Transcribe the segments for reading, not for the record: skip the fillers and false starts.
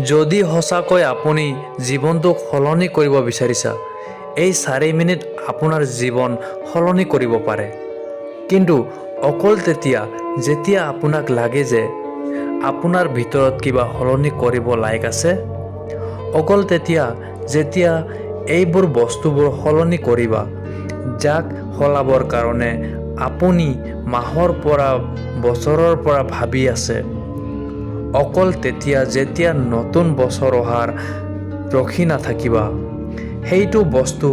যদি সঁচাকৈ আপুনি জীৱনটোক সলনি কৰিব বিচাৰিছা, এই 4 মিনিট আপোনাৰ জীৱন সলনি কৰিব পাৰে। কিন্তু অকল তেতিয়া যেতিয়া আপোনাক লাগে যে আপোনাৰ ভিতৰত কিবা সলনি কৰিব লাইক আছে। অকল তেতিয়া যেতিয়া এইবোৰ বস্তুবোৰ সলনি কৰিবা যাক সলাবৰ কাৰণে আপুনি মাহৰ পৰা বছৰৰ পৰা ভাবি আছে। অকল তেতিয়া যেতিয়া নতুন বছৰ অহাৰ ৰখি নাথাকিবা, সেইটো বস্তু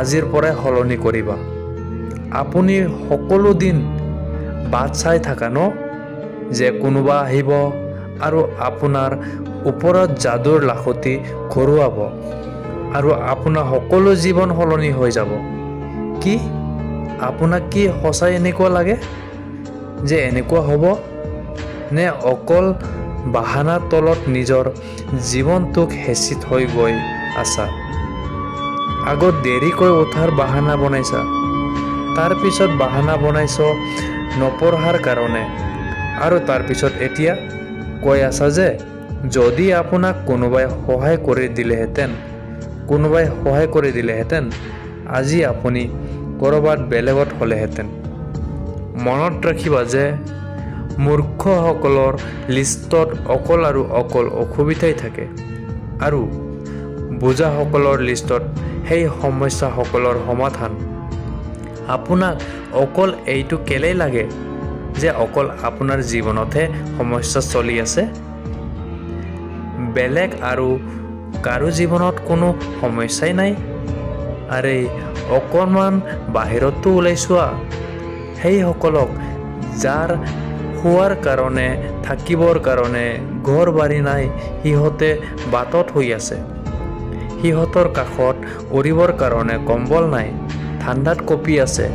আজিৰ পৰাই সলনি কৰিবা। আপুনি সকলো দিন বাট চাই থাকা ন যে কোনোবা আহিব আৰু আপোনাৰ ওপৰত যাদুৰ লাখতি ঘূৰুৱাব আৰু আপোনাৰ সকলো জীৱন সলনি হৈ যাব। কি আপোনাক কি সঁচাই এনেকুৱা লাগে যে এনেকুৱা হ'ব, নে অকল বাহানাৰ তলত নিজৰ জীৱনটোক হেঁচি থৈ গৈ আছা? আগত দেৰিকৈ উঠাৰ বাহানা বনাইছা, তাৰপিছত বাহানা বনাইছ নপঢ়াৰ কাৰণে, আৰু তাৰপিছত এতিয়া কৈ আছা যে যদি আপোনাক কোনোবাই সহায় কৰি দিলেহেঁতেন আজি আপুনি ক'ৰবাত বেলেগত হ'লেহেঁতেন। মনত ৰাখিবা যে মূৰ্খসকলৰ লিষ্টত অকল আৰু অকল অসুবিধাই থাকে, আৰু বুজাসকলৰ লিষ্টত সেই সমস্যাসকলৰ সমাধান। আপোনাক অকল এইটো কেলেই লাগে যে অকল আপোনাৰ জীৱনতহে সমস্যা চলি আছে? বেলেগ আৰু কাৰো জীৱনত কোনো সমস্যাই নাই? আৰে অকণমান বাহিৰতো ওলাই চোৱা। সেইসকলক যাৰ খোৱাৰ কাৰণে, থাকিবৰ কাৰণে ঘৰ বাৰী নাই, সিহঁতে বাটত হৈ আছে। সিহঁতৰ কাষত উৰিবৰ কাৰণে কম্বল নাই, ঠাণ্ডাত কঁপি আছে।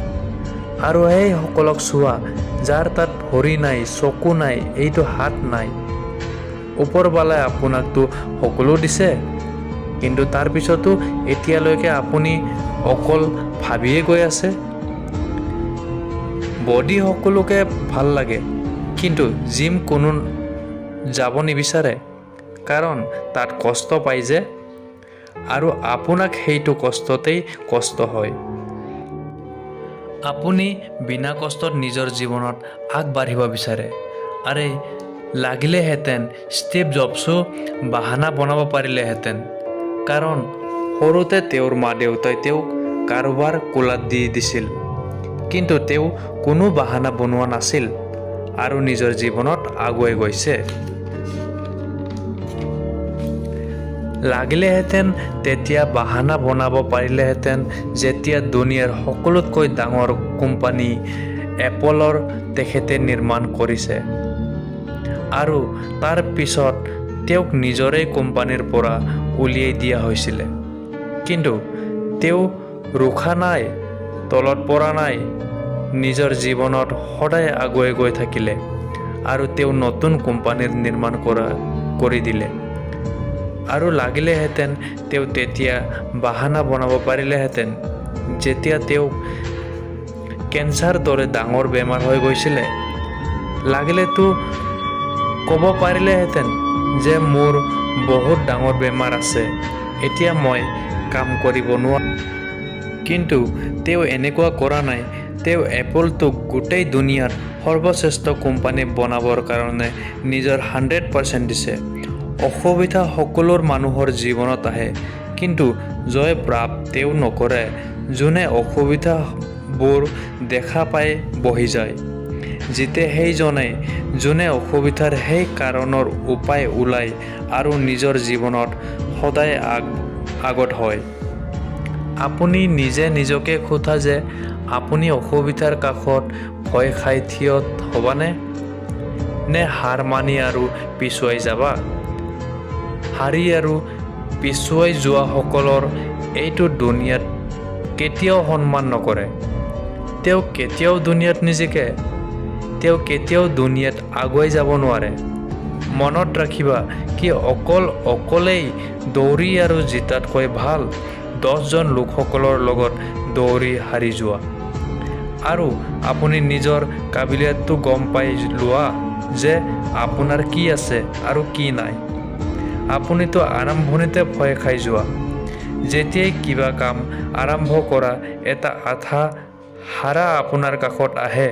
আৰু সেইসকলক চোৱা যাৰ তাত ভৰি নাই, চকু নাই, এইটো হাত নাই। ওপৰৱালাই আপোনাকতো সকলো দিছে, কিন্তু তাৰপিছতো এতিয়ালৈকে আপুনি অকল ভাবিয়ে গৈ আছে। বডি সকলোকে ভাল লাগে, কিন্তু জিম কোনো যাব নিবিচাৰে, কাৰণ তাত কষ্ট পায় যে, আৰু আপোনাক সেইটো কষ্টতেই কষ্ট হয়। আপুনি বিনা কষ্টত নিজৰ জীৱনত আগবাঢ়িব বিচাৰে। আৰে লাগিলেহেঁতেন ষ্টিভ জবছো বাহানা বনাব পাৰিলেহেঁতেন, কাৰণ সৰুতে তেওঁৰ মা দেউতাই তেওঁক কাৰোবাৰ কোলাত দি দিছিল, কিন্তু তেওঁ কোনো বাহানা বনোৱা নাছিল আৰু নিজৰ জীৱনত আগুৱাই গৈছে। লাগিলেহেঁতেন তেতিয়া বাহানা বনাব পাৰিলেহেঁতেন যেতিয়া দুনিয়াৰ সকলোতকৈ ডাঙৰ কোম্পানী এপলৰ তেখেতে নিৰ্মাণ কৰিছে, আৰু তাৰ পিছত তেওঁক নিজৰে কোম্পানীৰ পৰা উলিয়াই দিয়া হৈছিলে। কিন্তু তেওঁ ৰোখা নাই, তলত পৰা নাই, নিজৰ জীৱনত সদায় আগুৱাই গৈ থাকিলে, আৰু তেওঁ নতুন কোম্পানীৰ নিৰ্মাণ কৰি দিলে। আৰু লাগিলেহেঁতেন তেওঁ তেতিয়া বাহানা বনাব পাৰিলেহেঁতেন যেতিয়া তেওঁক কেঞ্চাৰ দৰে ডাঙৰ বেমাৰ হৈ গৈছিলে। লাগিলেতো ক'ব পাৰিলেহেঁতেন যে মোৰ বহুত ডাঙৰ বেমাৰ আছে, এতিয়া মই কাম কৰিব নোৱাৰোঁ। কিন্তু তেওঁ এনেকুৱা কৰা নাই। তেওঁ এপলটোক গোটেই দুনিয়াত সৰ্বশ্ৰেষ্ঠ কোম্পানী বনাবৰ কাৰণে নিজৰ 100% দিছে। অসুবিধা সকলো মানুহৰ জীৱনত আহে, কিন্তু জয় প্ৰাপ্ত তেওঁ নকৰে যোনে অসুবিধাবোৰ দেখা পাই বহি যায়। জিতে সেইজনে যোনে অসুবিধাৰ সেই কাৰণৰ উপায় ওলায় আৰু নিজৰ জীৱনত সদায় আগত হয়। আপুনি নিজে নিজকে সোধা যে আপুনি অসুবিধাৰ কাষত ভয় খাই থিয় হ'বানে, নে হাৰ মানি আৰু পিছুৱাই যাবা? হাৰি আৰু পিছুৱাই যোৱাসকলৰ এইটো দুনিয়াত কেতিয়াও সন্মান নকৰে। তেওঁ কেতিয়াও দুনিয়াত নিজিকে, তেওঁ কেতিয়াও দুনিয়াত আগুৱাই যাব নোৱাৰে। মনত ৰাখিবা কি অকলেই দৌৰি আৰু জিতাতকৈ ভাল 10জন লোকসকলৰ লগত দৌৰি হাৰি যোৱা। আৰু আপুনি নিজৰ কাবিলিয়তটো গম পাই লোৱা যে আপোনাৰ কি আছে আৰু কি নাই। আপুনিতো আৰম্ভণিতে ভয় খাই যোৱা। যেতিয়াই কিবা কাম আৰম্ভ কৰা এটা আধা হাৰা আপোনাৰ কাষত আহে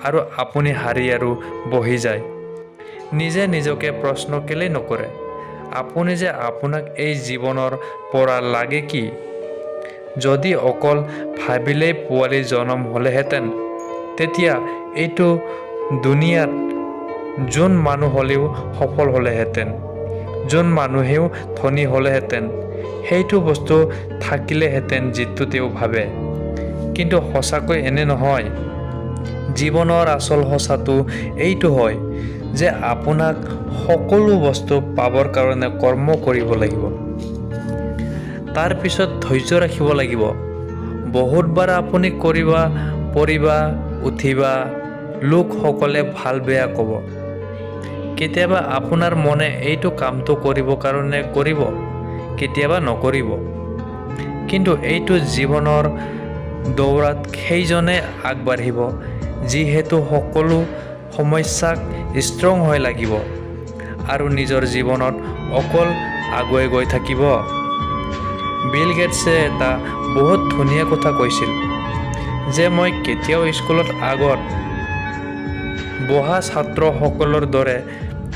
আৰু আপুনি হাৰি আৰু বহি যায়। নিজে নিজকে প্ৰশ্ন কেলে নকৰে? আপুনি যে আপোনাক এই জীৱনৰ পৰা লাগে কি? যদি অকল ভাবিলেই পোৱালি জনম হ'লেহেঁতেন, তেতিয়া এইটো দুনিয়াত যোন মানুহ হ'লেও সফল হ'লেহেঁতেন, যোন মানুহেও ধনী হ'লেহেঁতেন, সেইটো বস্তু থাকিলেহেঁতেন যিটো তেওঁ ভাবে। কিন্তু সঁচাকৈ এনে নহয়। জীৱনৰ আচল সঁচাটো এইটো হয় যে আপোনাক সকলো বস্তু পাবৰ কাৰণে কৰ্ম কৰিব লাগিব। তাৰ পিছত ধৈৰ্য ৰাখিব লাগিব। বহুতবাৰ আপুনি পৰিবা উঠিবা, লোকসকলে ভাল বেয়া ক'ব। কেতিয়াবা আপোনাৰ মনে এইটো কামটো কৰিব কাৰণে কৰিব, কেতিয়াবা নকৰিব। কিন্তু এইটো জীৱনৰ দৌৰাত সেইজনে আগবাঢ়িব যিহেতু সকলো সমস্যাক ষ্ট্ৰং হৈ লাগিব আৰু নিজৰ জীৱনত অকল আগুৱাই গৈ থাকিব। বিল গেটছে এটা বহুত ধুনীয়া কথা কৈছিল যে মই কেতিয়াও স্কুলত আগত বহা ছাত্ৰসকলৰ দৰে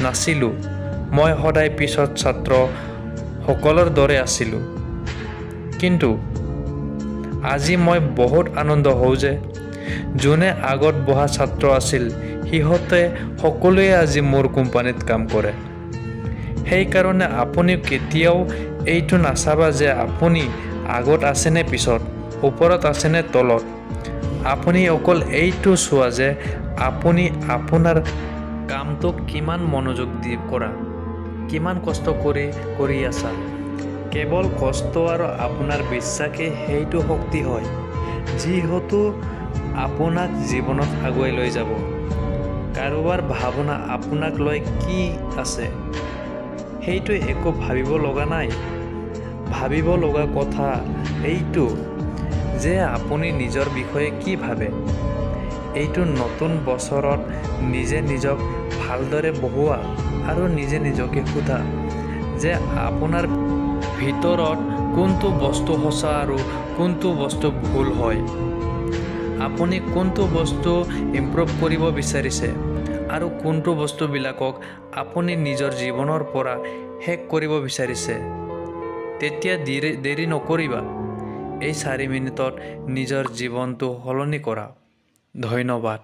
নাছিলোঁ, মই সদায় পিছত ছাত্ৰসকলৰ দৰে আছিলোঁ। কিন্তু আজি মই বহুত আনন্দ হওঁ যে যোনে আগত বহা ছাত্ৰ আছিল সিহঁতে সকলোৱে আজি মোৰ কোম্পানীত কাম কৰে। সেইকাৰণে আপুনি কেতিয়াও এইটো নাচাবা যে আপুনি আগত আছেনে পিছত, ওপৰত আছেনে তলত। আপুনি অকল এইটো চোৱা যে আপুনি আপোনাৰ কামটোক কিমান মনোযোগ দি কৰা, কিমান কষ্ট কৰি আছা। কেৱল কষ্ট আৰু আপোনাৰ বিশ্বাসেই সেইটো শক্তি হয় যিহেতু আপোনাক জীৱনত আগুৱাই লৈ যাব। কাৰোবাৰ ভাৱনা আপোনাক লৈ কি আছে সেইটো একো ভাবিব লগা নাই। ভাবিব লগা কথা এইটো যে আপুনি নিজৰ বিষয়ে কি ভাবে। এইটো নতুন বছৰত নিজে নিজক ভালদৰে বহোৱা আৰু নিজে নিজকে সোধা যে আপোনাৰ ভিতৰত কোনটো বস্তু সঁচা আৰু কোনটো বস্তু ভুল হয়। আপুনি কোনটো বস্তু ইমপ্ৰুভ কৰিব বিচাৰিছে আৰু কোনটো বস্তুবিলাকক আপুনি নিজৰ জীৱনৰ পৰা শেষ কৰিব বিচাৰিছে। তেতিয়া দেৰি নকৰিবা। এই 4 মিনিটত নিজৰ জীৱনটো সলনি কৰা। ধন্যবাদ।